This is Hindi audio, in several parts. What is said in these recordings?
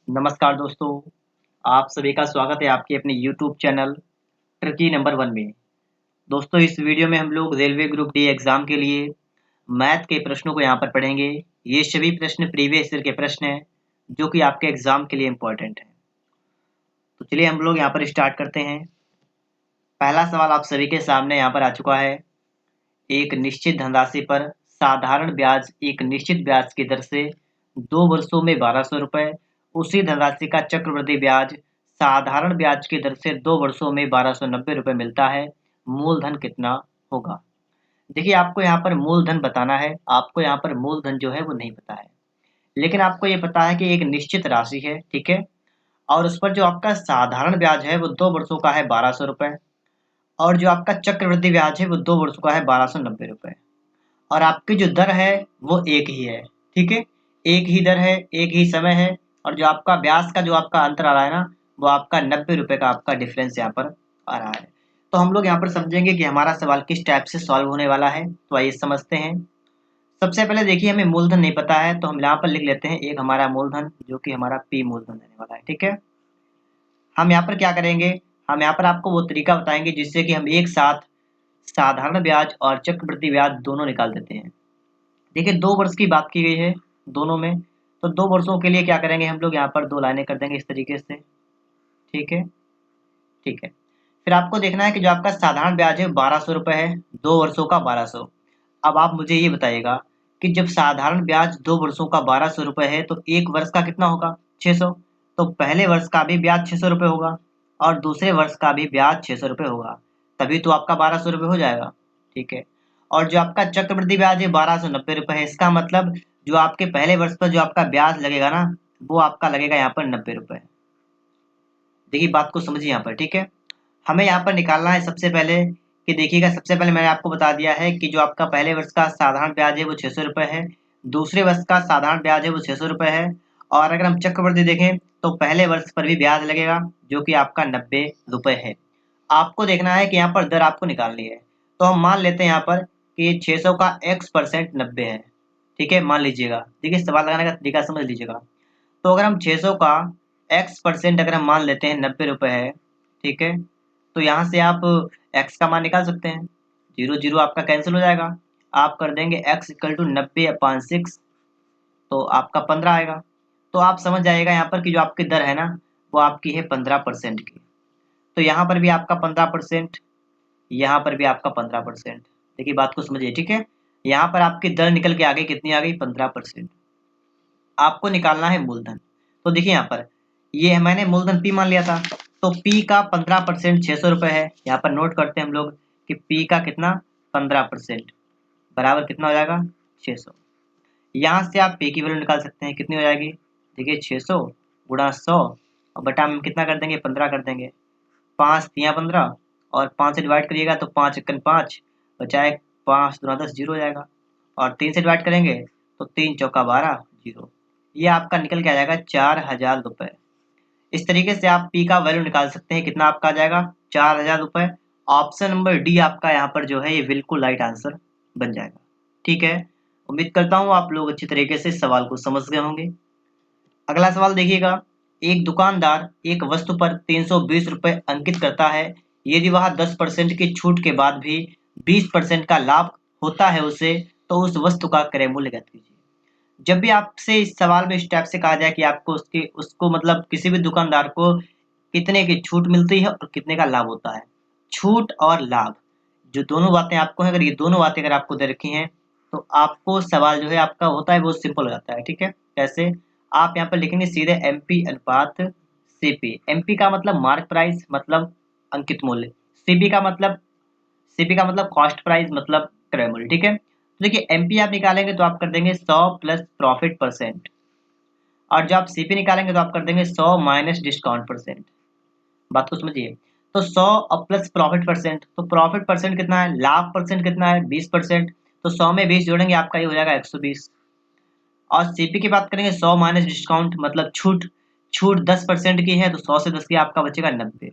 नमस्कार दोस्तों, आप सभी का स्वागत है आपके अपने यूट्यूब चैनल ट्रिकी नंबर 1 में। दोस्तों इस वीडियो में हम लोग रेलवे ग्रुप डी एग्ज़ाम के लिए मैथ के प्रश्नों को यहाँ पर पढ़ेंगे। ये सभी प्रश्न प्रीवियस ईयर के प्रश्न हैं, जो कि आपके एग्ज़ाम के लिए इम्पोर्टेंट हैं। तो चलिए हम लोग यहाँ पर स्टार्ट करते हैं। पहला सवाल आप सभी के सामने यहाँ पर आ चुका है। एक निश्चित धनराशि पर साधारण ब्याज एक निश्चित ब्याज की दर से 2 वर्षों में 1200 रुपए, उसी धनराशि का चक्रवृद्धि ब्याज साधारण ब्याज की दर से 2 वर्षों में 1290 रुपए मिलता है। मूलधन कितना होगा? देखिए आपको यहाँ पर मूलधन बताना है, आपको यहाँ पर मूलधन जो है वो नहीं पता है। लेकिन आपको ये पता है कि एक निश्चित राशि है, ठीक है? और उस पर जो आपका साधारण ब्याज है वो 2 वर्षों का है 1200 रुपए और जो आपका चक्रवृद्धि ब्याज है वो 2 वर्षों का है 1290 रुपए। और आपकी जो दर है वो एक ही है, ठीक है? एक ही दर है, एक ही समय है और जो आपका ब्याज का जो आपका अंतर आ रहा है ना, वो आपका 90 रुपए का आपका डिफरेंस यहाँ पर आ रहा है। तो हम लोग यहाँ पर समझेंगे कि हमारा सवाल किस टाइप से सॉल्व होने वाला है। तो आइए समझते हैं। सबसे पहले देखिए हमें मूलधन नहीं पता है, तो हम यहाँ पर लिख लेते हैं एक हमारा मूलधन, जो कि हमारा पी मूलधन रहने वाला है, ठीक है? हम यहाँ पर क्या करेंगे, हम यहाँ पर आपको वो तरीका बताएंगे जिससे कि हम एक साथ साधारण ब्याज और चक्रवृद्धि ब्याज दोनों निकाल देते हैं। देखिए 2 वर्ष की बात की गई है दोनों में, तो 2 वर्षों के लिए क्या करेंगे हम लोग यहाँ पर 2 लाइनें कर देंगे इस तरीके से, ठीक है? ठीक है। फिर आपको देखना है कि जो आपका साधारण ब्याज है 1200 रुपए है, 2 वर्षों का 1200। अब आप मुझे ये बताइएगा कि जब साधारण ब्याज 2 वर्षों का 1200 रुपए है तो 1 वर्ष का कितना होगा? 600। तो पहले वर्ष का भी ब्याज 600 रुपए होगा और दूसरे वर्ष का भी ब्याज 600 रुपए होगा। तभी तो आपका 1200 रुपए हो जाएगा, ठीक है? और जो आपका चक्रवृद्धि ब्याज है 1290 रुपए है, इसका मतलब जो आपके पहले वर्ष पर जो आपका ब्याज लगेगा ना, वो आपका लगेगा यहाँ पर 90 रुपए। देखिए बात को समझिए यहाँ पर, ठीक है? हमें यहाँ पर निकालना है सबसे पहले कि देखिएगा, सबसे पहले मैंने आपको बता दिया है कि जो आपका पहले वर्ष का साधारण ब्याज है वो 600 रुपए है, दूसरे वर्ष का साधारण ब्याज है वो 600 रुपए है और अगर हम चक्रवृद्धि देखें तो पहले वर्ष पर भी ब्याज लगेगा जो कि आपका 90 रुपए है। आपको देखना है कि यहाँ पर दर आपको निकालनी है, तो हम मान लेते हैं यहाँ पर कि 600 का x% 90 है, ठीक है? मान लीजिएगा, देखिए सवाल लगाने का तरीका समझ लीजिएगा। तो अगर हम 600 का x% अगर हम मान लेते हैं 90 रुपए है, ठीक है? तो यहाँ से आप x का मान निकाल सकते हैं। 0 0 आपका कैंसिल हो जाएगा। आप कर देंगे x इक्वल टू 90/6, तो आपका 15 आएगा। तो आप समझ जाइएगा यहाँ पर कि जो आपकी दर है ना, वो आपकी है 15% की। तो यहाँ पर भी आपका 15%, यहाँ पर भी आपका 15%। देखिए बात को समझिए, ठीक है? यहाँ पर आपकी दर निकल के आ गई, कितनी आ गई? 15%। आपको निकालना है मूलधन। तो देखिए यहाँ पर ये मैंने मूलधन P मान लिया था, तो P का 15% 600 रुपए है। यहाँ पर नोट करते हैं हम लोग कि P का कितना 15% बराबर कितना हो जाएगा 600। यहाँ से आप P की वैल्यू निकाल सकते हैं, कितनी हो जाएगी? देखिए 600 गुणा 100 और बटा में कितना कर देंगे 15 कर देंगे। 5 तिया 15 और 5 से डिवाइड करिएगा तो 5 एकन 5 बचाए, 5 दूना 10 जीरो हो जाएगा और 3 से डिवाइड करेंगे तो 3 चौका 12 जीरो। ये आपका निकल के आ जाएगा 4000 रुपए। इस तरीके से आप पी का वैल्यू निकाल सकते हैं, कितना आपका आ जाएगा 4000 रुपए। ऑप्शन नंबर डी आपका यहाँ पर जो है ये बिल्कुल राइट आंसर बन जाएगा, ठीक है? उम्मीद करता हूँ आप लोग अच्छी तरीके से सवाल को समझ गए होंगे। अगला सवाल देखिएगा, एक दुकानदार एक वस्तु पर 320 रुपए अंकित करता है, यदि वह 10% की छूट के बाद भी 20% का लाभ होता है उसे, तो उस वस्तु का क्रय मूल्य ज्ञात कीजिए। जब भी आपसे इस सवाल में इस टाइप से कहा जाए कि आपको उसको मतलब किसी भी दुकानदार को कितने की छूट मिलती है और कितने का लाभ होता है, छूट और लाभ जो दोनों बातें आपको हैं, अगर ये दोनों बातें अगर आपको दे रखी हैं तो आपको सवाल जो है आपका होता है वो सिंपल हो जाता है, ठीक है? कैसे? आप यहाँ पर लिखेंगे सीधे एमपी अनुपात सीपी। एमपी का मतलब मार्क प्राइस मतलब अंकित मूल्य, सीपी का मतलब कॉस्ट प्राइस मतलब क्रय मूल्य, ठीक है? तो देखिए एमपी आप निकालेंगे तो आप कर देंगे 100 प्लस प्रॉफिट परसेंट और जब आप सीपी निकालेंगे तो आप कर देंगे 100 माइनस डिस्काउंट परसेंट। बात को समझिए, तो 100 और प्लस प्रॉफिट परसेंट, तो प्रॉफिट परसेंट कितना है, लाभ परसेंट कितना है 20%, तो 100 में 20 जोड़ेंगे आपका ये हो जाएगा 120। और सीपी की बात करेंगे 100 माइनस डिस्काउंट मतलब छूट, छूट 10% की है तो 100 से 10 की आपका बचेगा 90।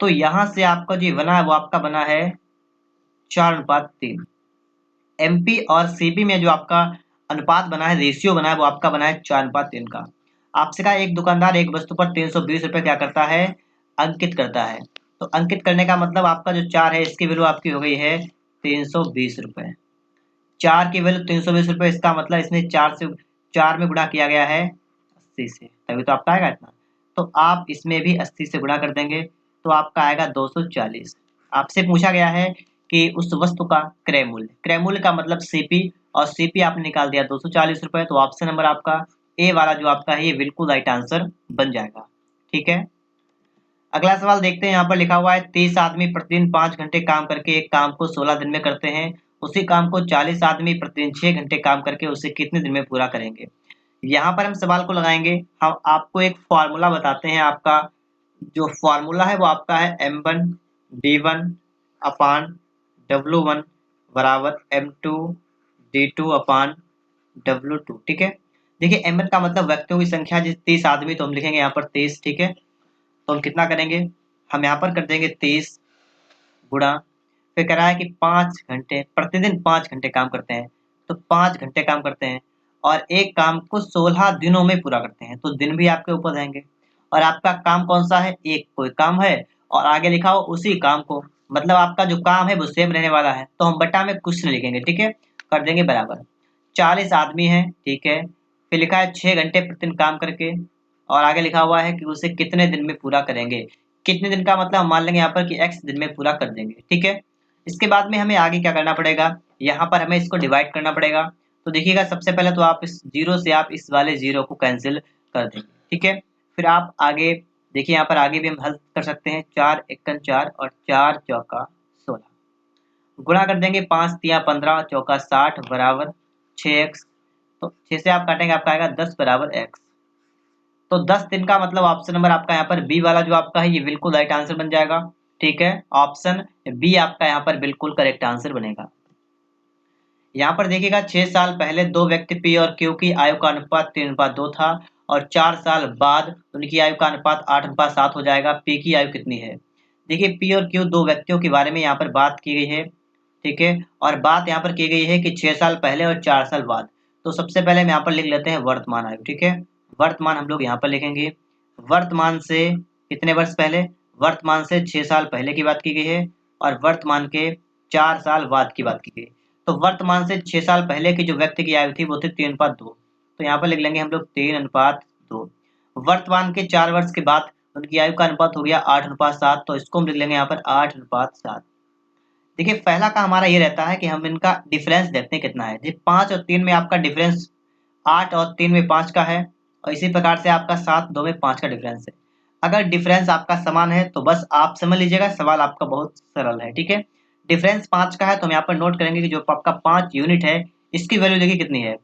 तो यहाँ से आपका जो बना है वो आपका बना है 4:3। एमपी और सीपी में जो आपका अनुपात बना है, रेशियो बना है, वो आपका बना है 4:3 का। आपसे कहा एक दुकानदार एक वस्तु पर 320 रुपये क्या करता है, अंकित करता है। तो अंकित करने का मतलब आपका जो 4 है इसकी वैल्यू आपकी हो गई है 320 रुपये। 4 की वैल्यू 320 रुपये, इसका मतलब इसमें 4 में गुणा किया गया है 80 से, तभी तो आपका आएगा इतना। तो आप इसमें भी 80 से गुणा कर देंगे तो आपका आएगा 240। आपसे पूछा गया है कि उस वस्तु का क्रय मूल्य, क्रय मूल्य का मतलब सीपी, और सीपी आपने निकाल दिया 240 रुपये, तो ऑप्शन नंबर आपका ए वाला जो आपका है ये बिल्कुल राइट आंसर बन जाएगा। ठीक है, अगला सवाल देखते हैं। यहाँ पर लिखा हुआ है 30 आदमी प्रतिदिन 5 घंटे काम करके एक काम को 16 दिन में करते हैं, उसी काम को 40 आदमी प्रतिदिन 6 घंटे काम करके उसे कितने दिन में पूरा करेंगे। यहाँ पर हम सवाल को लगाएंगे, हम आपको एक फॉर्मूला बताते हैं। आपका जो फॉर्मूला है वो आपका है m1 d1 अपान w1 बराबर m2 d2 अपान w2। ठीक है, देखिए m1 का मतलब व्यक्तियों की संख्या, जिस 30 आदमी, तो हम लिखेंगे यहाँ पर 30। ठीक है, तो हम कितना करेंगे, हम यहाँ पर कर देंगे 30 गुणा, फिर कह रहा है कि 5 घंटे प्रतिदिन 5 घंटे काम करते हैं, तो 5 घंटे काम करते हैं और एक काम को 16 दिनों में पूरा करते हैं, तो दिन भी आपके ऊपर रहेंगे। और आपका काम कौन सा है, एक कोई काम है और आगे लिखा हो उसी काम को, मतलब आपका जो काम है वो सेम रहने वाला है, तो हम बटा में कुछ नहीं लिखेंगे। ठीक है, कर देंगे बराबर 40 आदमी है। ठीक है, फिर लिखा है 6 घंटे प्रतिदिन काम करके, और आगे लिखा हुआ है कि उसे कितने दिन में पूरा करेंगे। कितने दिन का मतलब हम मान लेंगे यहाँ पर कि x दिन में पूरा कर देंगे। ठीक है, इसके बाद में हमें आगे क्या करना पड़ेगा, यहाँ पर हमें इसको डिवाइड करना पड़ेगा। तो देखिएगा सबसे पहले तो आप इस जीरो से आप इस वाले जीरो को कैंसिल कर देंगे। ठीक है, फिर आप आगे देखिए, यहाँ पर आगे भी हम हल कर सकते हैं। 4 एकन 4 और 4 चौका 16, गुणा कर देंगे 5 तिया 15 चौका 60 बराबर 6x। तो 6 से आप काटेंगे आपका आएगा 10 बराबर x। तो 10 दिन का मतलब ऑप्शन नंबर आपका यहाँ पर बी वाला जो आपका है ये बिल्कुल राइट आंसर बन जाएगा। ठीक है, ऑप्शन बी आपका यहाँ पर बिल्कुल करेक्ट आंसर बनेगा। यहाँ पर देखिएगा 6 साल पहले दो व्यक्ति पी और क्यू की आयु का अनुपात 3:2 था और 4 साल बाद उनकी आयु का अनुपात 8:7 हो जाएगा। पी की आयु कितनी है। देखिए पी और क्यू दो व्यक्तियों के बारे में यहाँ पर बात की गई है। ठीक है, और बात यहाँ पर की गई है कि 6 साल पहले और 4 साल बाद। तो सबसे पहले हम यहाँ पर लिख लेते हैं वर्तमान आयु। ठीक है, वर्तमान हम लोग यहाँ पर लिखेंगे। वर्तमान से कितने वर्ष पहले, वर्तमान से 6 साल पहले की बात की गई है और वर्तमान के 4 साल बाद की बात की गई। तो वर्तमान से 6 साल पहले की जो व्यक्ति की आयु थी वो थी 3:2, तो यहाँ पर लिख लेंगे हम लोग 3:2। वर्तमान के 4 वर्ष के बाद उनकी आयु का अनुपात हो गया 8:7, तो इसको हम लिख लेंगे यहाँ पर 8:7। देखिए पहला का हमारा ये रहता है कि हम इनका डिफरेंस देखते हैं कितना है। जी 5 और 3 में आपका डिफरेंस 8 और 3 में 5 का है, और इसी प्रकार से आपका 7 2 में 5 का डिफरेंस है। अगर डिफरेंस आपका समान है तो बस आप समझ लीजिएगा सवाल आपका बहुत सरल है। ठीक है, डिफरेंस 5 का है तो हम यहाँ पर नोट करेंगे कि जो आपका 5 यूनिट है इसकी वैल्यू देखिए कितनी है।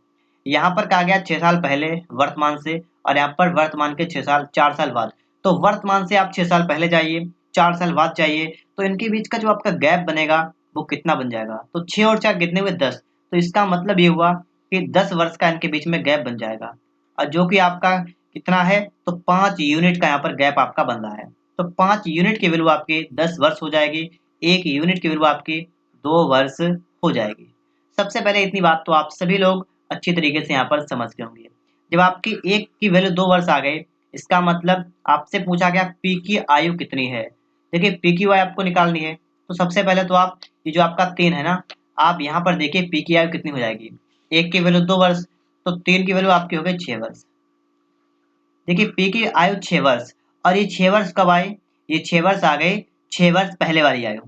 यहाँ पर कहा गया 6 साल पहले वर्तमान से, और यहाँ पर वर्तमान के 4 साल बाद। तो वर्तमान से आप 6 साल पहले जाइए, 4 साल बाद जाइए, तो इनके बीच का जो आपका गैप बनेगा वो कितना बन जाएगा। तो 6 और 4 कितने हुए 10, तो इसका मतलब ये हुआ कि 10 वर्ष का इनके बीच में गैप बन जाएगा, और जो कि आपका कितना है, तो 5 यूनिट का यहाँ पर गैप आपका बन रहा है। तो 5 यूनिट की वैल्यू आपकी 10 वर्ष हो जाएगी, 1 यूनिट की वैल्यू आपकी 2 वर्ष हो जाएगी। सबसे पहले इतनी बात तो आप सभी लोग अच्छी तरीके से यहाँ पर समझ गए होंगे। जब आपकी 1 की वैल्यू 2 वर्ष आ गई, इसका मतलब आपसे पूछा गया पी की आयु कितनी है। देखिए पी की आयु आपको निकालनी है, तो सबसे पहले तो आप ये जो आपका 3 है ना, आप यहाँ पर देखिए पी की आयु कितनी हो जाएगी। 1 की वैल्यू 2 वर्ष, तो 3 की वैल्यू आपकी हो गई 6 वर्ष। देखिए पी की आयु 6 वर्ष, और ये 6 वर्ष कब आई, ये 6 वर्ष आ गई 6 वर्ष पहले वाली आयु।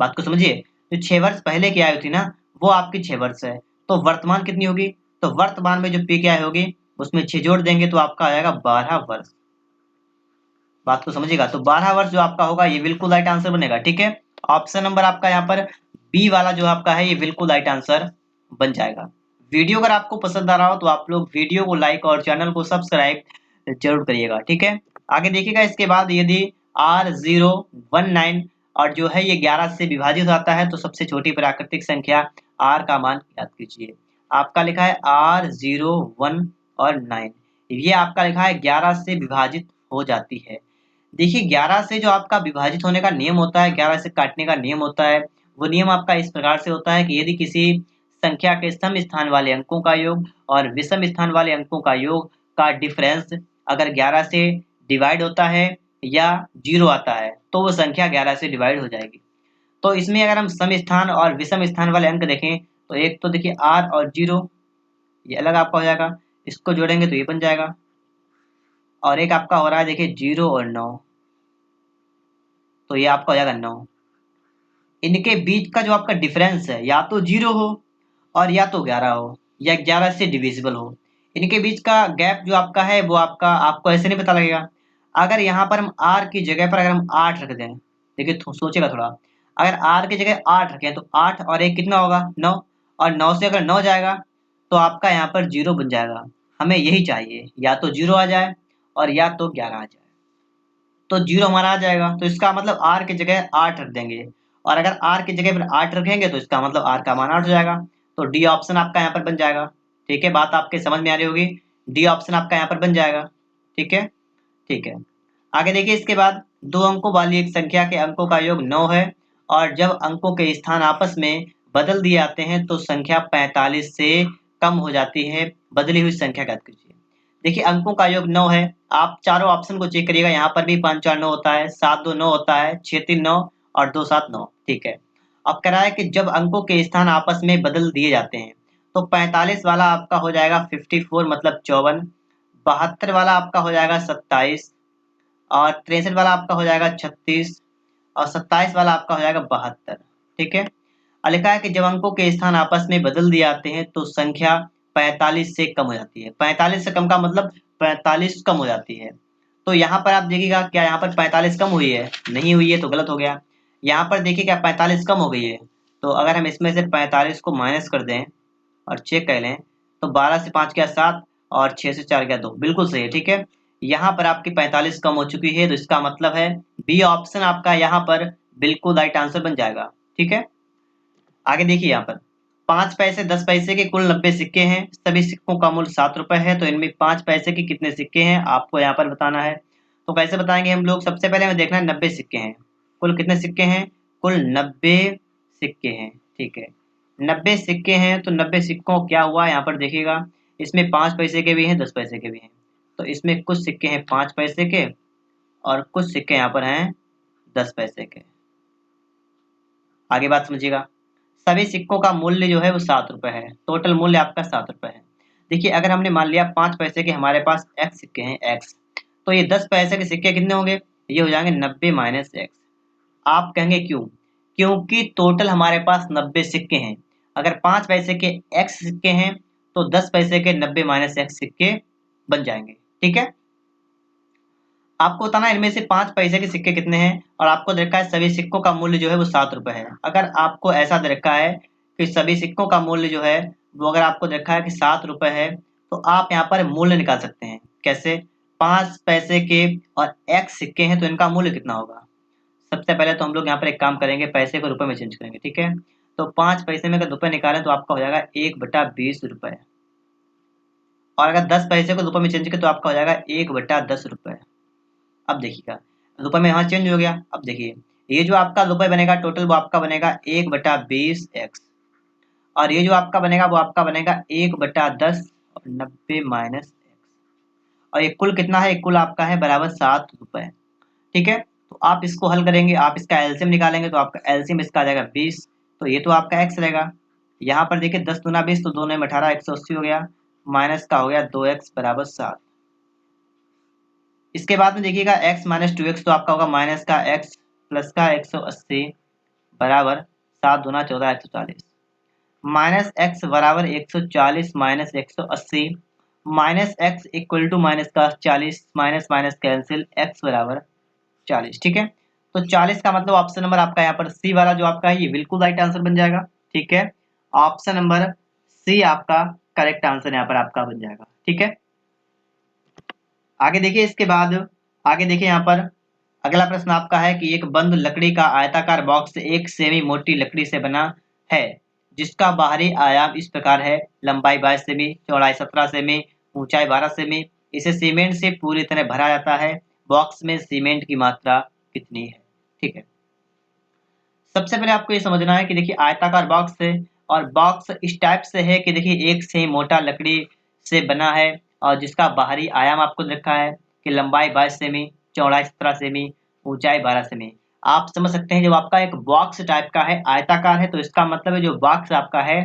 बात को समझिए, जो 6 वर्ष पहले की आयु थी ना वो आपकी 6 वर्ष है। तो वर्तमान कितनी होगी, तो वर्तमान में जो पी की आयु होगी उसमें 6 जोड़ देंगे तो आपका आ जाएगा 12 वर्ष। बात को समझिएगा, तो 12 वर्ष जो आपका होगा ये बिल्कुल राइट आंसर बनेगा। ठीक है, ऑप्शन नंबर आपका यहाँ पर बी वाला जो आपका है ये बिल्कुल राइट आंसर बन जाएगा। वीडियो अगर आपको पसंद आ रहा हो तो आप लोग वीडियो को लाइक और चैनल को सब्सक्राइब जरूर करिएगा। ठीक है, आगे देखिएगा इसके बाद यदि R019 और जो है ये 11 से विभाजित होता है तो सबसे छोटी प्राकृतिक संख्या R का मान याद कीजिए। आपका लिखा है R01 और 9, ये आपका लिखा है 11 से विभाजित हो जाती है। देखिए 11 से जो आपका विभाजित होने का नियम होता है, 11 से काटने का नियम होता है, वो नियम आपका इस प्रकार से होता है कि यदि किसी संख्या के सम स्थान वाले अंकों का योग और विषम स्थान वाले अंकों का योग का डिफरेंस अगर 11 से डिवाइड होता है या 0 आता है तो वो संख्या 11 से डिवाइड हो जाएगी। तो इसमें अगर हम सम स्थान और विषम स्थान वाले अंक देखें तो एक तो देखिए r और 0 ये अलग आपका हो जाएगा, इसको जोड़ेंगे तो ये बन जाएगा। और एक आपका हो रहा है देखिए 0 और 9, तो ये आपका हो जाएगा 9। इनके बीच का जो आपका डिफरेंस है या तो 0 हो और या तो 11 हो या 11 से डिविजिबल हो। इनके बीच का गैप जो आपका है वो आपको ऐसे नहीं पता लगेगा। अगर यहाँ पर हम r की जगह पर अगर हम 8 रख दें, देखिए सोचेगा थोड़ा, अगर r की जगह 8 रखें तो 8 और 1 कितना होगा 9, और 9 से अगर 9 जाएगा तो आपका यहाँ पर 0 बन जाएगा। हमें यही चाहिए, या तो 0 आ जाए और या तो 11 आ जाए। तो 0 हमारा आ जाएगा, तो इसका मतलब r की जगह 8 रख देंगे, और अगर r की जगह पर 8 रखेंगे तो इसका मतलब r का मान 8 हो जाएगा। तो डी ऑप्शन आपका यहाँ पर बन जाएगा। ठीक है, बात आपके समझ में आ रही होगी। डी ऑप्शन आपका यहाँ पर बन जाएगा। ठीक है, ठीक है। आगे देखिए, इसके बाद 2 अंकों वाली एक संख्या के अंकों का योग 9 है, और जब अंकों के स्थान आपस में बदल दिए जाते हैं तो संख्या 45 से कम हो जाती है। बदली हुई संख्या ज्ञात कीजिए। देखिए, अंकों का योग 9 है। आप चारों ऑप्शन को चेक करिएगा, यहाँ पर भी 5 4 9 होता है, 7 2 9 होता है, 6 3 9 और 2 7 9। ठीक है, अब कह रहा है कि जब अंकों के स्थान आपस में बदल दिए जाते हैं तो 45 वाला आपका हो जाएगा 54 मतलब 54, 72 वाला आपका हो जाएगा 27, और 63 वाला आपका हो जाएगा 36, और 27 वाला आपका हो जाएगा 72। ठीक है, और लिखा है कि जब अंकों के स्थान आपस में बदल दिए जाते हैं तो संख्या 45 से कम हो जाती है। 45 से कम का मतलब 45 कम हो जाती है। तो यहाँ पर आप देखिएगा, क्या यहाँ पर 45 कम हुई है? नहीं हुई है, तो गलत हो गया। यहाँ पर देखिए, क्या 45 कम हो गई है? तो अगर हम इसमें से 45 को माइनस कर दें और चेक कर लें तो 12 से 5 गया 7 और 6 से 4 गया 2, बिल्कुल सही है। ठीक है, यहाँ पर आपकी 45 कम हो चुकी है, तो इसका मतलब है बी ऑप्शन आपका यहाँ पर बिल्कुल राइट आंसर बन जाएगा। ठीक है, आगे देखिए, यहाँ पर 5 पैसे 10 पैसे के कुल 90 सिक्के हैं। सभी सिक्कों का मूल्य 7 रुपए है, तो इनमें 5 पैसे के कितने सिक्के हैं आपको यहाँ पर बताना है। तो कैसे बताएंगे हम लोग? सबसे पहले हमें देखना है 90 सिक्के हैं। कुल कितने सिक्के हैं? कुल 90 सिक्के हैं। ठीक है, 90 सिक्के हैं, तो 90 सिक्कों क्या हुआ यहाँ पर देखिएगा, इसमें 5 पैसे के भी हैं, 10 पैसे के भी हैं। तो इसमें कुछ सिक्के हैं 5 पैसे के और कुछ सिक्के यहाँ पर हैं 10 पैसे के। आगे बात समझिएगा, सभी सिक्कों का मूल्य जो है वो 7 रुपए है। टोटल मूल्य आपका 7 रुपए है। देखिए, अगर हमने मान लिया 5 पैसे के हमारे पास x सिक्के हैं x, तो ये 10 पैसे के सिक्के कितने होंगे? ये हो जाएंगे 90 माइनस एक्स। आप कहेंगे क्यों? क्योंकि टोटल हमारे पास 90 सिक्के हैं। अगर 5 पैसे के x सिक्के हैं तो 10 पैसे के 90 माइनस एक्स सिक्के बन जाएंगे। ठीक है, आपको बताना है इनमें से 5 पैसे के सिक्के कितने हैं, और आपको दे रखा है सभी सिक्कों का मूल्य जो है वो 7 रुपए है। अगर आपको ऐसा दे रखा है कि सभी सिक्कों का मूल्य जो है वो, अगर आपको दे रखा है कि 7 रुपए है, तो आप यहाँ पर मूल्य निकाल सकते हैं। कैसे? 5 पैसे के और x सिक्के हैं, तो इनका मूल्य कितना होगा? सबसे पहले तो हम लोग यहाँ पर एक काम करेंगे, पैसे को रुपए में चेंज करेंगे। ठीक है, तो 5 पैसे में अगर रुपए निकालें तो आपका हो जाएगा 1/20 रुपए, और अगर 10 पैसे को रुपए में चेंज करें तो आपका हो जाएगा 1/10 रुपए। अब देखिएगा, रुपए में यहाँ चेंज हो गया। अब देखिए, ये जो आपका रुपए बनेगा टोटल वो आपका बनेगा 1/20 एक्स, और ये जो आपका बनेगा वो आपका बनेगा 1/10 और 90 माइनस एक्स, और ये कुल कितना है? कुल आपका है बराबर 7 रुपए। ठीक है, तो आप इसको हल करेंगे, आप इसका एलसीएम निकालेंगे तो आपका एलसीएम इसका आ जाएगा 20, तो ये तो आपका एक्स रहेगा। यहाँ पर देखिए 10 दूना 20, तो 2 में 18, 180 हो गया, माइनस का हो गया 2x बराबर 7। इसके बाद में देखिएगा x माइनस 2x, तो आपका होगा माइनस का x प्लस का 180 बराबर 7 दूना 14, 140, माइनस x बराबर 140 minus 180, minus x equal to minus का 40, माइनस माइनस कैंसिल, x बराबर 40। ठीक है, तो 40 का मतलब ऑप्शन नंबर आपका यहाँ पर सी वाला जो आपका है ये बिल्कुल राइट आंसर बन जाएगा। ठीक है, ऑप्शन नंबर सी आपका करेक्ट आंसर यहाँ पर आपका बन जाएगा। ठीक है, आगे देखिए, इसके बाद आगे देखिए, यहाँ पर अगला प्रश्न आपका है कि एक बंद लकड़ी का आयताकार बॉक्स एक सेमी मोटी लकड़ी से बना है, जिसका बाहरी आयाम इस प्रकार है, लंबाई 22 सेमी, चौड़ाई 17 सेमी, ऊंचाई 12 सेमी। इसे सीमेंट से पूरी तरह भरा जाता है। बॉक्स में सीमेंट की मात्रा कितनी है? ठीक है, सबसे पहले आपको ये समझना है कि देखिए आयताकार बॉक्स है, और बॉक्स इस टाइप से है कि देखिए एक से मोटा लकड़ी से बना है, और जिसका बाहरी आयाम आपको दे रखा है कि लंबाई 22 सेमी, चौड़ाई 17 सेमी, ऊंचाई 12 सेमी। आप समझ सकते हैं जब आपका एक बॉक्स टाइप का है, आयताकार है, तो इसका मतलब है जो बॉक्स आपका है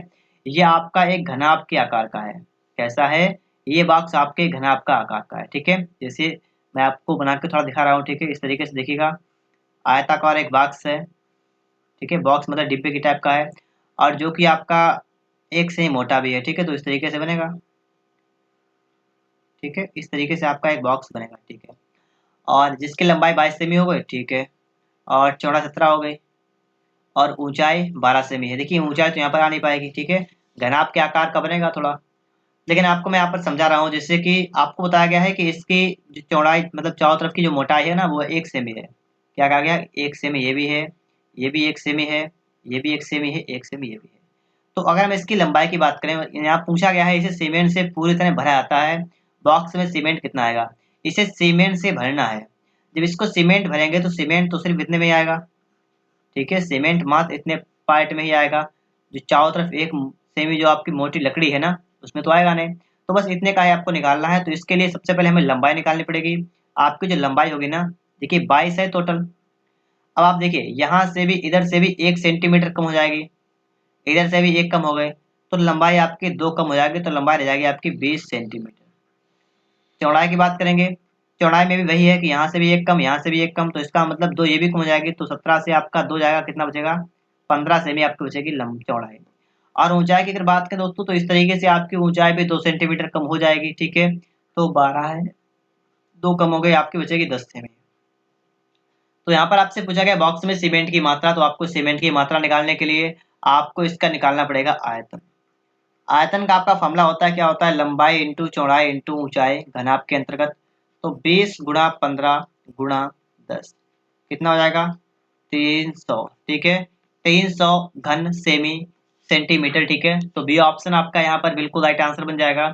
ये आपका एक घनाभ के आकार का है। कैसा है? ये बॉक्स आपके घनाभ का आकार का है। ठीक है, जैसे मैं आपको बना के थोड़ा दिखा रहा हूँ। ठीक है, इस तरीके से देखिएगा, आयताकार एक बॉक्स है। ठीक है, बॉक्स मतलब डिब्बे की टाइप का है, और जो कि आपका एक से ही मोटा भी है। ठीक है, तो इस तरीके से बनेगा। ठीक है, इस तरीके से आपका एक बॉक्स बनेगा। ठीक है, और जिसकी लंबाई 22 सेमी हो गई। ठीक है, और चौड़ा 17 हो गई, और ऊंचाई 12 सेमी है। देखिए ऊंचाई तो यहाँ पर आ नहीं पाएगी। ठीक है, घनाभ के आकार का बनेगा थोड़ा, लेकिन आपको मैं यहाँ पर समझा रहा हूँ जिससे कि आपको बताया गया है कि इसकी जो चौड़ाई मतलब चारों तरफ की जो मोटाई है ना वो 1 सेमी है। क्या कहा गया? 1 सेमी ये भी है, ये भी 1 सेमी है, ये भी 1 सेमी है, 1 सेमी ये भी है। तो अगर हम इसकी लंबाई की बात करें, यहाँ पूछा गया है इसे सीमेंट से पूरी तरह भरा जाता है, बॉक्स में सीमेंट कितना आएगा? इसे सीमेंट से भरना है। जब इसको सीमेंट भरेंगे तो सीमेंट तो सिर्फ इतने में ही आएगा। ठीक है, सीमेंट मात्र इतने पार्ट में ही आएगा, जो चारों तरफ 1 सेमी जो आपकी मोटी लकड़ी है ना उसमें तो आएगा नहीं। तो बस इतने का ही आपको निकालना है। तो इसके लिए सबसे पहले हमें लंबाई निकालनी पड़ेगी। आपकी जो लंबाई होगी ना, देखिए 22 है टोटल। अब आप देखिए यहाँ से भी इधर से भी 1 सेंटीमीटर कम हो जाएगी, इधर से भी 1 कम हो गए, तो लंबाई आपकी 2 कम हो जाएगी, तो लंबाई रह जाएगी आपकी 20 सेंटीमीटर। चौड़ाई की बात करेंगे, चौड़ाई में भी वही है कि यहाँ से भी 1 कम, यहाँ से भी 1 कम, तो इसका मतलब 2 ये भी कम हो जाएगी, तो 17 से आपका 2 जाएगा, कितना बचेगा? 15 सेमी आपकी बचेगी लंब चौड़ाई। और ऊंचाई की अगर बात करें दोस्तों, तो इस तरीके से आपकी ऊंचाई भी 2 सेंटीमीटर कम हो जाएगी। ठीक है, तो 12 है, 2 कम हो गई, आपकी बचेगी 10 सेमी। तो यहाँ पर आपसे पूछा गया बॉक्स में सीमेंट की मात्रा, तो आपको सीमेंट की मात्रा निकालने के लिए आपको इसका निकालना पड़ेगा आयतन। आयतन का आपका फॉर्मूला होता है, क्या होता है? लंबाई इंटू चौड़ाई इंटू ऊंचाई घनाभ के अंतर्गत। तो 20 गुणा 15 गुणा 10 कितना हो जाएगा? 300। ठीक है, 300 घन सेमी सेंटीमीटर। ठीक है, तो बी ऑप्शन आपका यहाँ पर बिल्कुल राइट आंसर बन जाएगा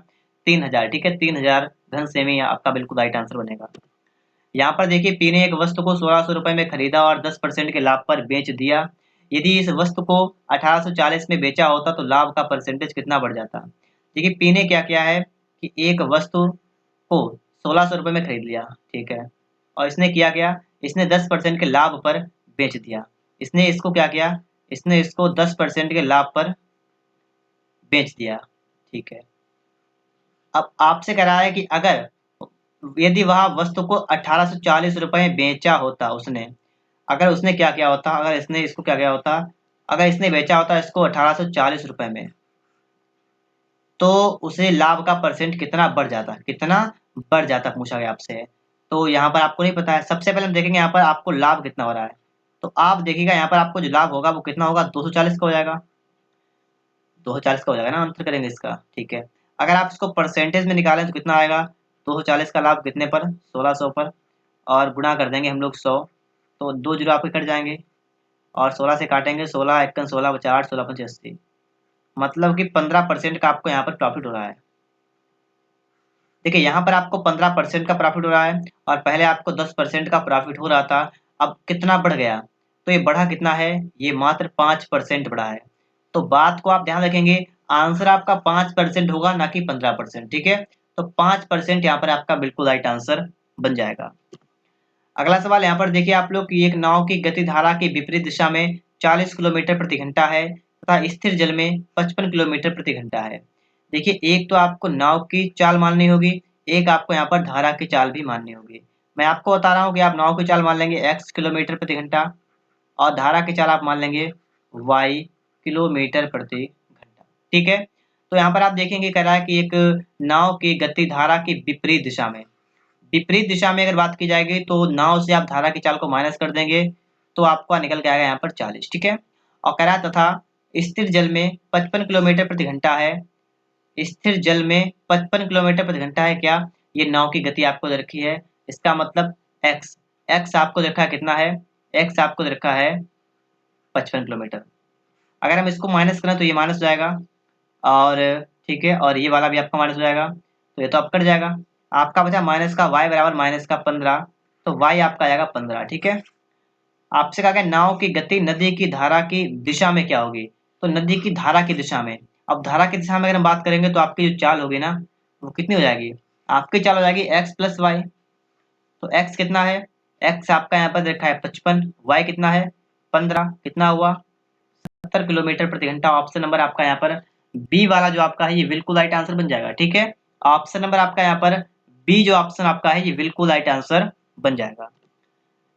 3000। ठीक है, 3000 घन सेमी आपका बिल्कुल राइट आंसर बनेगा। यहाँ पर देखिए पी ने एक वस्तु को 1600 रुपए में खरीदा और 10% के लाभ पर बेच दिया। यदि इस वस्तु को 1840 में बेचा होता तो लाभ का परसेंटेज कितना बढ़ जाता? देखिए पी ने क्या किया है कि एक वस्तु को 1600 रुपए में खरीद लिया। ठीक है, और इसने किया क्या? इसने 10% के लाभ पर बेच दिया। इसने इसको क्या किया? इसने इसको 10% के लाभ पर बेच दिया। ठीक है, अब आपसे कह रहा है कि अगर यदि वह वस्तु को 1840 रुपए में बेचा होता उसने, अगर उसने क्या किया होता, अगर इसने इसको क्या किया होता, अगर इसने बेचा होता इसको 1840 रुपए में, तो उसे लाभ का परसेंट कितना बढ़ जाता? कितना बढ़ जाता पूछा गया आपसे। तो यहाँ पर आपको नहीं पता है। सबसे पहले हम देखेंगे यहाँ पर आपको लाभ कितना हो रहा है। तो आप देखिएगा यहाँ पर आपको जो लाभ होगा वो कितना होगा? 240 का हो जाएगा। 240 का हो जाएगा ना, आंसर करेंगे इसका। ठीक है, अगर आप इसको परसेंटेज में निकालें तो कितना आएगा? 240 का लाभ कितने पर? 1600 पर, और गुणा कर देंगे हम लोग 100, तो 2 जीरो आपके कट जाएंगे, और 16 से काटेंगे, 16 एकन 16 बचा 8, 16 पंचे 80, मतलब कि 15% का आपको यहाँ पर प्रॉफिट हो रहा है। देखिए यहाँ पर आपको 15% का प्रॉफिट हो रहा है, और पहले आपको 10% का प्रॉफिट हो रहा था। अब कितना बढ़ गया? तो ये बढ़ा कितना है? ये मात्र 5% बढ़ा है। तो बात को आप ध्यान रखेंगे, आंसर आपका 5% होगा, ना कि 15%। ठीक है, तो 5% यहाँ पर आपका बिल्कुल राइट आंसर बन जाएगा। अगला सवाल यहाँ पर देखिए आप लोग कि एक नाव की गति धारा की विपरीत दिशा में 40 किलोमीटर प्रति घंटा है तथा स्थिर जल में 55 किलोमीटर प्रति घंटा है। देखिए एक तो आपको नाव की चाल माननी होगी, एक आपको यहाँ पर धारा की चाल भी माननी होगी। मैं आपको बता रहा हूँ कि आप नाव की चाल मान लेंगे x किलोमीटर प्रति घंटा, और धारा की चाल आप मान लेंगे y किलोमीटर प्रति घंटा। ठीक है, तो यहाँ पर आप देखेंगे कह रहा है कि एक नाव की गति धारा की विपरीत दिशा में, विपरीत दिशा में अगर बात की जाएगी तो नाव से आप धारा की चाल को माइनस कर देंगे तो आपका निकल के आएगा यहाँ पर 40। ठीक है, और कह रहा तथा स्थिर जल में 55 किलोमीटर प्रति घंटा है। स्थिर जल में 55 किलोमीटर प्रति घंटा है क्या? ये नाव की गति आपको दे रखी है, इसका मतलब एक्स, एक्स आपको दे रखा है कितना है? एक्स आपको दे रखा है 55 किलोमीटर। अगर हम इसको माइनस करें तो ये माइनस हो जाएगा, और ठीक है, और ये वाला भी आपका माइनस हो जाएगा, तो ये तो अब कट जाएगा। आपका बचा माइनस का y बराबर माइनस का 15, तो y आपका आ जाएगा 15। ठीक है, आपसे कहा गया नाव की गति नदी की धारा की दिशा में क्या होगी? तो नदी की धारा की दिशा में, अब धारा की दिशा में अगर हम बात करेंगे तो आपकी जो चाल होगी ना वो कितनी हो जाएगी? आपकी चाल हो जाएगी x प्लस वाई। तो x कितना है, x आपका यहाँ पर देखा है 55, y कितना है 15, कितना हुआ 70 किलोमीटर प्रति घंटा। ऑप्शन नंबर आपका यहाँ पर बी वाला जो आपका है ये बिल्कुल राइट आंसर बन जाएगा। ठीक है, ऑप्शन नंबर आपका यहाँ पर बी जो ऑप्शन आपका है ये बिल्कुल राइट आंसर बन जाएगा।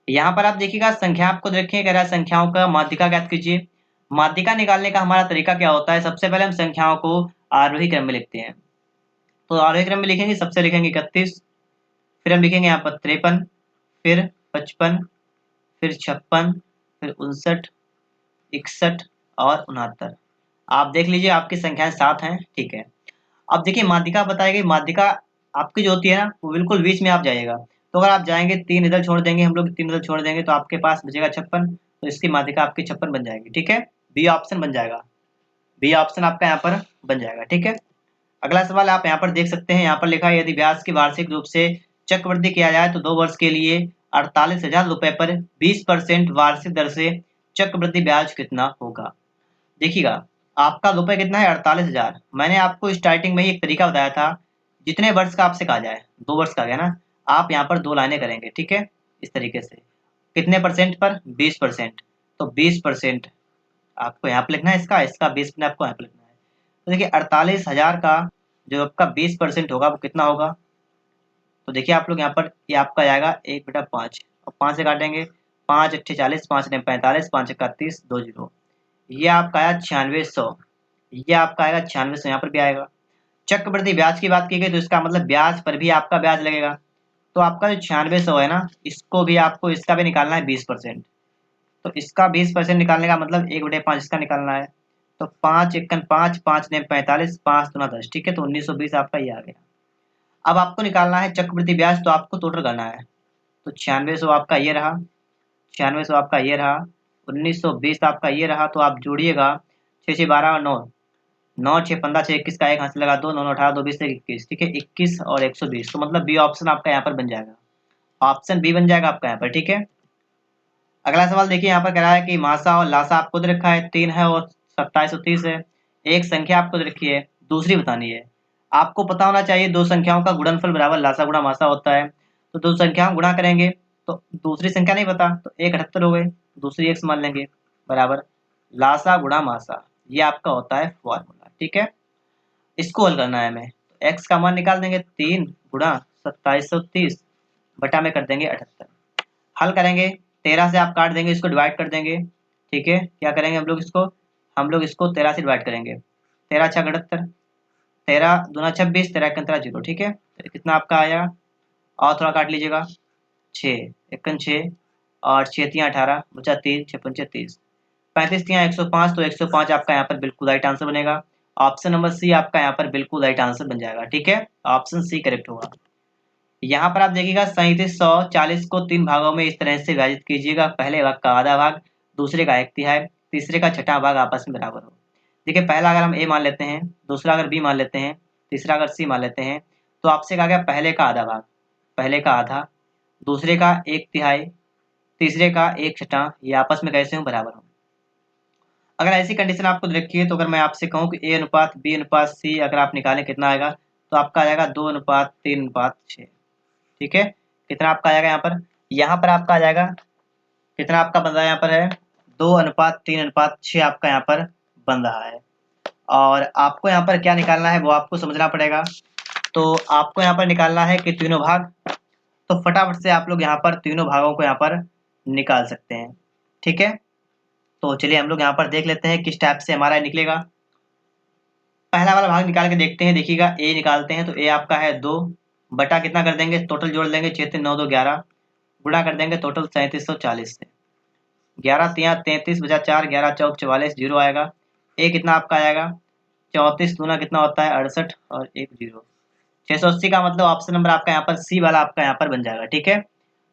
यहाँ पर आप देखिएगा संख्या आपको देखिए कह रहा है संख्याओं का माध्यिका ज्ञात कीजिए। माध्यिका निकालने का हमारा तरीका क्या होता है, सबसे पहले हम संख्याओं को आरोही क्रम में लिखते हैं। तो आरोही क्रम में लिखेंगे, सबसे लिखेंगे 31, फिर हम लिखेंगे यहाँ पर 53, फिर 55, फिर 56, फिर 59, 61 और 69। आप देख लीजिए आपकी संख्याएं 7 हैं। ठीक है, अब देखिए माध्यिका बताई गई, माध्यिका आपकी जो होती है ना वो बिल्कुल बीच में आप जाइएगा। तो अगर आप जाएंगे 3 इधर छोड़ देंगे, हम लोग 3 इधर छोड़ देंगे तो आपके पास बचेगा 56, तो इसकी माध्यिका आपकी 56 बन जाएगी। ठीक है, बी ऑप्शन बन जाएगा, बी ऑप्शन आपका यहाँ पर बन जाएगा। ठीक है, अगला सवाल आप यहाँ पर देख सकते हैं, यहाँ पर लिखा है यदि ब्याज की वार्षिक रूप से चक्रवृद्धि किया जाए तो 2 वर्ष के लिए 48,000 रुपए पर 20% वार्षिक दर से चक्रवृद्धि ब्याज कितना होगा। देखिएगा आपका रुपए कितना है 48,000। मैंने आपको स्टार्टिंग में ही एक तरीका बताया था, जितने वर्ष का आपसे कहा जाए, 2 वर्ष का गया ना, आप यहाँ पर 2 लाइनें करेंगे। ठीक है, इस तरीके से कितने परसेंट पर 20%, तो 20% आपको यहाँ पे लिखना है, इसका इसका 20% आपको यहाँ पे लिखना है। तो देखिए 48,000 का जो आपका 20% होगा वो कितना होगा। तो देखिए आप लोग यहाँ पर ये आपका आएगा 1/5 और 5 से काटेंगे, 5 अट्ठे 40, 5 ने 45, 5 एक 30, 2 जीरो, ये आपका आया 9600। ये आपका आएगा 9600, यहाँ पर भी आएगा। चक्रवृद्धि ब्याज की बात की गई तो इसका मतलब ब्याज पर भी आपका ब्याज लगेगा। तो आपका जो 9600 है ना, इसको भी आपको इसका भी निकालना है 20%। तो इसका 20% निकालने का मतलब 1/5 इसका निकालना है। तो 5 एकन 5, 5 ने 45, 5 दूना 10। ठीक है, तो 1920 आपका ये आ गया। अब आपको निकालना है चक्रवृद्धि ब्याज, तो आपको टोटल करना है। तो 9600 आपका ये रहा, 9600 आपका ये रहा, 1920 आपका ये रहा। तो आप जोड़िएगा 6 6 12 और 9, 9 6 15 6 21 का एक हाथ से लगा दो, 9 9 18 2 20 से 21। ठीक है, 21 और 120, तो मतलब बी ऑप्शन आपका यहाँ पर बन जाएगा, ऑप्शन बी बन जाएगा आपका यहाँ पर। ठीक है, अगला सवाल देखिए, यहाँ पर कह रहा है कि मासा और लासा आपको दे रखा है 3 है और 2730 है। एक संख्या आपको दे रखी है, दूसरी बतानी है। आपको पता होना चाहिए दो संख्याओं का गुणनफल बराबर लासा गुणा मासा होता है। तो दो संख्याओं गुणा करेंगे तो दूसरी संख्या नहीं पता, तो 178 हो गए, दूसरी एक मान लेंगे बराबर लासा गुणा मासा, ये आपका होता है फॉर्मूला। ठीक है, इसको हल करना है हमें। तो एक्स का मान निकाल देंगे, 3 गुणा 2730 बटा में कर देंगे 78। हल करेंगे, 13 से आप काट देंगे, इसको डिवाइड कर देंगे। ठीक है, क्या करेंगे हम लोग इसको 13 से डिवाइड करेंगे। 13 छः 78, 13 दूना 26, 13 एक 0। ठीक है, तो कितना आपका आया, और थोड़ा काट लीजिएगा, 6 एक 6 और 6 तियाँ 18 बचा 3 6 पंचे 30, 35 तियाँ 105, तो 105 आपका यहाँ पर बिल्कुल राइट आंसर बनेगा। ऑप्शन नंबर सी आपका यहाँ पर बिल्कुल राइट आंसर बन जाएगा। ठीक है, ऑप्शन सी करेक्ट होगा। यहाँ पर आप देखिएगा 3740 को 3 भागों में इस तरह से विभाजित कीजिएगा, पहले भाग का आधा भाग, दूसरे का 1/3, तीसरे का छठा भाग आपस में बराबर हो। देखिए पहला अगर हम ए मान लेते हैं, दूसरा अगर बी मान लेते हैं, तीसरा अगर सी मान लेते हैं, तो आपसे कहा गया पहले का आधा भाग, पहले का आधा, दूसरे का 1/3, तीसरे का 1/6, ये आपस में कैसे हो बराबर हो। अगर ऐसी कंडीशन आपको रखी है तो अगर मैं आपसे कहूँ कि ए अनुपात बी अनुपात सी अगर आप निकालें कितना आएगा, तो आपका आ जाएगा 2:3:6। ठीक है, कितना आपका आ जाएगा यहाँ पर आपका आ जाएगा कितना आपका बन रहा है, यहाँ पर है 2:3:6 आपका यहाँ पर बन रहा है। और आपको यहाँ पर क्या निकालना है वो आपको समझना पड़ेगा। तो आपको यहाँ पर निकालना है कि तीनों भाग, तो फटाफट से आप लोग यहाँ पर तीनों भागों को यहाँ पर निकाल सकते हैं। ठीक है, तो चलिए हम लोग यहाँ पर देख लेते हैं किस टाइप से हमारा निकलेगा। पहला वाला भाग निकाल के देखते हैं, देखिएगा ए निकालते हैं, तो ए आपका है 2 बटा कितना कर देंगे, टोटल जोड़ लेंगे 6 3 9 2 11, गुणा कर देंगे टोटल 3740 से, 11 तियाँ 33 बचा 4, 11 चौक 44, जीरो आएगा। ए कितना आपका आएगा 34 दूना कितना होता है 68 और 1 जीरो, 680 का मतलब ऑप्शन नंबर आपका यहाँ पर सी वाला आपका यहाँ पर बन जाएगा। ठीक है,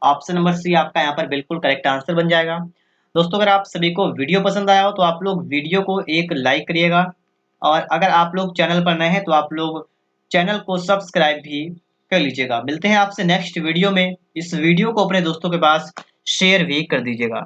ऑप्शन नंबर सी आपका यहाँ पर बिल्कुल करेक्ट आंसर बन जाएगा। दोस्तों अगर आप सभी को वीडियो पसंद आया हो तो आप लोग वीडियो को एक लाइक करिएगा, और अगर आप लोग चैनल पर नए हैं तो आप लोग चैनल को सब्सक्राइब भी कर लीजिएगा। मिलते हैं आपसे नेक्स्ट वीडियो में, इस वीडियो को अपने दोस्तों के पास शेयर भी कर दीजिएगा।